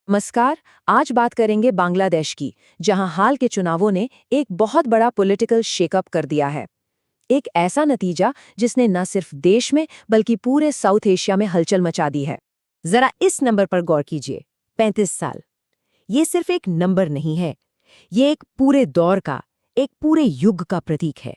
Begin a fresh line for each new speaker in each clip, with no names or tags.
नमस्कार। आज बात करेंगे बांग्लादेश की, जहां हाल के चुनावों ने एक बहुत बड़ा पॉलिटिकल शेकअप कर दिया है। एक ऐसा नतीजा जिसने न सिर्फ देश में बल्कि पूरे साउथ एशिया में हलचल मचा दी है। जरा इस नंबर पर गौर कीजिए, 35 साल। ये सिर्फ एक नंबर नहीं है, ये एक पूरे दौर का, एक पूरे युग का प्रतीक है।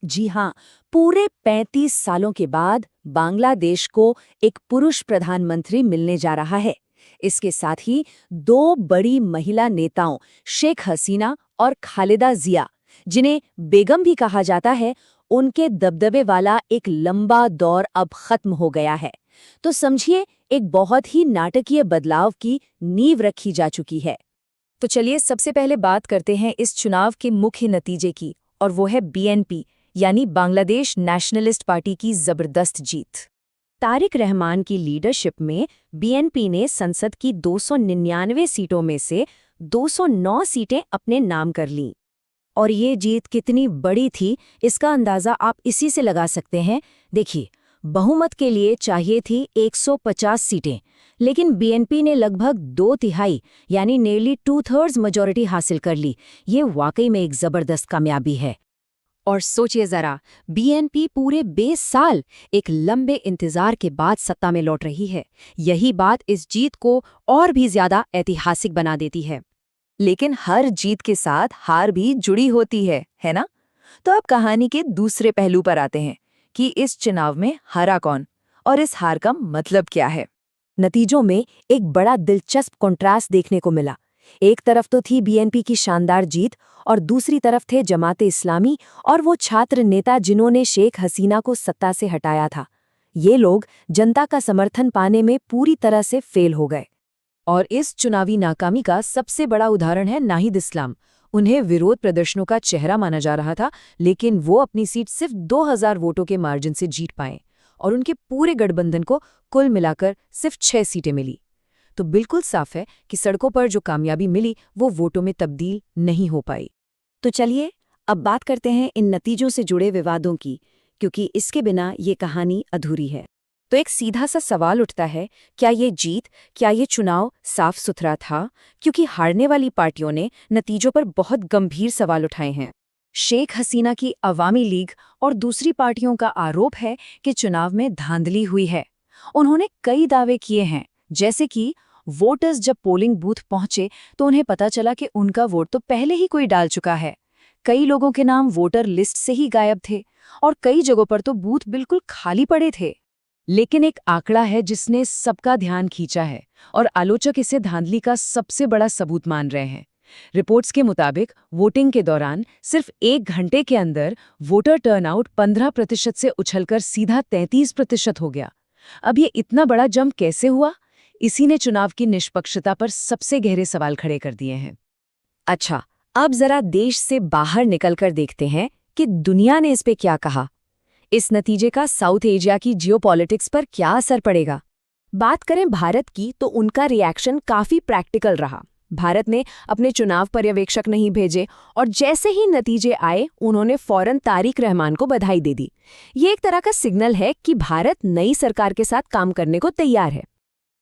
जी हाँ, पूरे 35 सालों के बाद बांग्लादेश को एक पुरुष प्रधानमंत्री मिलने जा रहा है। इसके साथ ही दो बड़ी महिला नेताओं शेख हसीना और खालिदा जिया, जिन्हें बेगम भी कहा जाता है, उनके दबदबे वाला एक लंबा दौर अब खत्म हो गया है। तो समझिए, एक बहुत ही नाटकीय बदलाव की नींव रखी जा चुकी है। तो चलिए सबसे पहले बात करते हैं इस चुनाव के मुख्य नतीजे की, और वो है बीएनपी यानी बांग्लादेश नेशनलिस्ट पार्टी की जबरदस्त जीत। तारिक रहमान की लीडरशिप में बीएनपी ने संसद की 299 सीटों में से 209 सीटें अपने नाम कर लीं। और ये जीत कितनी बड़ी थी, इसका अंदाजा आप इसी से लगा सकते हैं। देखिए, बहुमत के लिए चाहिए थी 150 सीटें, लेकिन बीएनपी ने लगभग 2/3 यानी नियरली 2/3 मेजॉरिटी हासिल कर ली। ये वाकई में एक जबरदस्त कामयाबी है। और सोचिए जरा, बीएनपी पूरे 20 साल एक लंबे इंतजार के बाद सत्ता में लौट रही है। यही बात इस जीत को और भी ज्यादा ऐतिहासिक बना देती है। लेकिन हर जीत के साथ हार भी जुड़ी होती है ना? तो अब कहानी के दूसरे पहलू पर आते हैं कि इस चुनाव में हारा कौन और इस हार का मतलब क्या है। नतीजों में एक बड़ा दिलचस्प कॉन्ट्रास्ट देखने को मिला। एक तरफ तो थी बीएनपी की शानदार जीत और दूसरी तरफ थे जमाते इस्लामी और वो छात्र नेता जिन्होंने शेख हसीना को सत्ता से हटाया था। ये लोग जनता का समर्थन पाने में पूरी तरह से फेल हो गए। और इस चुनावी नाकामी का सबसे बड़ा उदाहरण है नाहिद इस्लाम। उन्हें विरोध प्रदर्शनों का चेहरा माना जा रहा था, लेकिन वो अपनी सीट सिर्फ 2000 वोटों के मार्जिन से जीत पाए और उनके पूरे गठबंधन को कुल मिलाकर सिर्फ 6 सीटें मिली। तो बिल्कुल साफ है कि सड़कों पर जो कामयाबी मिली वो वोटों में तब्दील नहीं हो पाई। तो चलिए अब बात करते हैं इन नतीजों से जुड़े विवादों की, क्योंकि इसके बिना ये कहानी अधूरी है। तो एक सीधा सा सवाल उठता है, क्या ये चुनाव साफ सुथरा था? क्योंकि हारने वाली पार्टियों ने नतीजों पर बहुत गंभीर सवाल उठाए हैं। शेख हसीना की अवामी लीग और दूसरी पार्टियों का आरोप है कि चुनाव में धांधली हुई है। उन्होंने कई दावे किए हैं, जैसे कि वोटर्स जब पोलिंग बूथ पहुंचे तो उन्हें पता चला कि उनका वोट तो पहले ही कोई डाल चुका है। कई लोगों के नाम वोटर लिस्ट से ही गायब थे और कई जगहों पर तो बूथ बिल्कुल खाली पड़े थे। लेकिन एक आंकड़ा है जिसने सबका ध्यान खींचा है और आलोचक इसे धांधली का सबसे बड़ा सबूत मान रहे हैं। रिपोर्ट्स के मुताबिक वोटिंग के दौरान सिर्फ 1 घंटे के अंदर वोटर टर्नआउट 15% से उछलकर सीधा 33% हो गया। अब ये इतना बड़ा जंप कैसे हुआ? इसी ने चुनाव की निष्पक्षता पर सबसे गहरे सवाल खड़े कर दिए हैं। अच्छा, अब जरा देश से बाहर निकलकर देखते हैं कि दुनिया ने इस पे क्या कहा। इस नतीजे का साउथ एशिया की जियोपॉलिटिक्स पर क्या असर पड़ेगा? बात करें भारत की तो उनका रिएक्शन काफी प्रैक्टिकल रहा। भारत ने अपने चुनाव पर्यवेक्षक नहीं भेजे और जैसे ही नतीजे आए उन्होंने फौरन तारिक रहमान को बधाई दे दी। ये एक तरह का सिग्नल है कि भारत नई सरकार के साथ काम करने को तैयार है।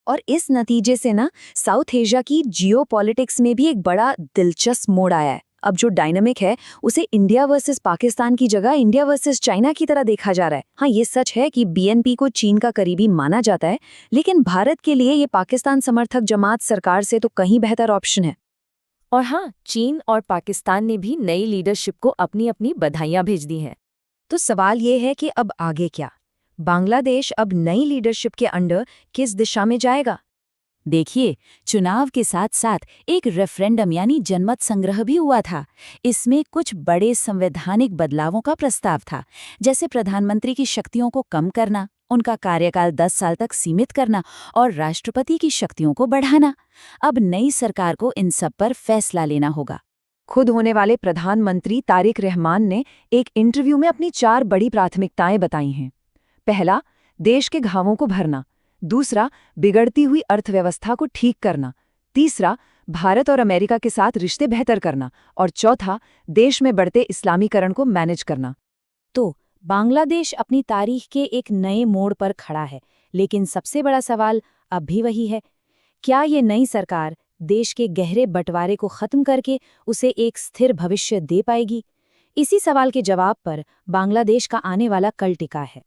और इस नतीजे से ना साउथ एशिया की जियोपॉलिटिक्स में भी एक बड़ा दिलचस्प मोड़ आया है। अब जो डायनामिक है उसे इंडिया वर्सेस पाकिस्तान की जगह इंडिया वर्सेस चाइना की तरह देखा जा रहा है। हाँ, ये सच है कि बीएनपी को चीन का करीबी माना जाता है, लेकिन भारत के लिए ये पाकिस्तान समर्थक जमात सरकार से तो कहीं बेहतर ऑप्शन है। और हाँ, चीन और पाकिस्तान ने भी नई लीडरशिप को अपनी अपनी बधाइयां भेज दी हैं। तो सवाल ये है कि अब आगे क्या? बांग्लादेश अब नई लीडरशिप के अंडर किस दिशा में जाएगा? देखिए, चुनाव के साथ साथ एक रेफरेंडम यानी जनमत संग्रह भी हुआ था। इसमें कुछ बड़े संवैधानिक बदलावों का प्रस्ताव था, जैसे प्रधानमंत्री की शक्तियों को कम करना, उनका कार्यकाल 10 साल तक सीमित करना और राष्ट्रपति की शक्तियों को बढ़ाना। अब नई सरकार को इन सब पर फैसला लेना होगा। खुद होने वाले प्रधानमंत्री तारिक रहमान ने एक इंटरव्यू में अपनी 4 बड़ी प्राथमिकताएं बताई हैं। पहला, देश के घावों को भरना। दूसरा, बिगड़ती हुई अर्थव्यवस्था को ठीक करना। तीसरा, भारत और अमेरिका के साथ रिश्ते बेहतर करना। और चौथा, देश में बढ़ते इस्लामीकरण को मैनेज करना। तो बांग्लादेश अपनी तारीख के एक नए मोड़ पर खड़ा है, लेकिन सबसे बड़ा सवाल अब भी वही है
क्या ये नई सरकार देश के गहरे बंटवारे को खत्म करके उसे एक स्थिर भविष्य दे पाएगी? इसी सवाल के जवाब पर बांग्लादेश का आने वाला कल टिका है।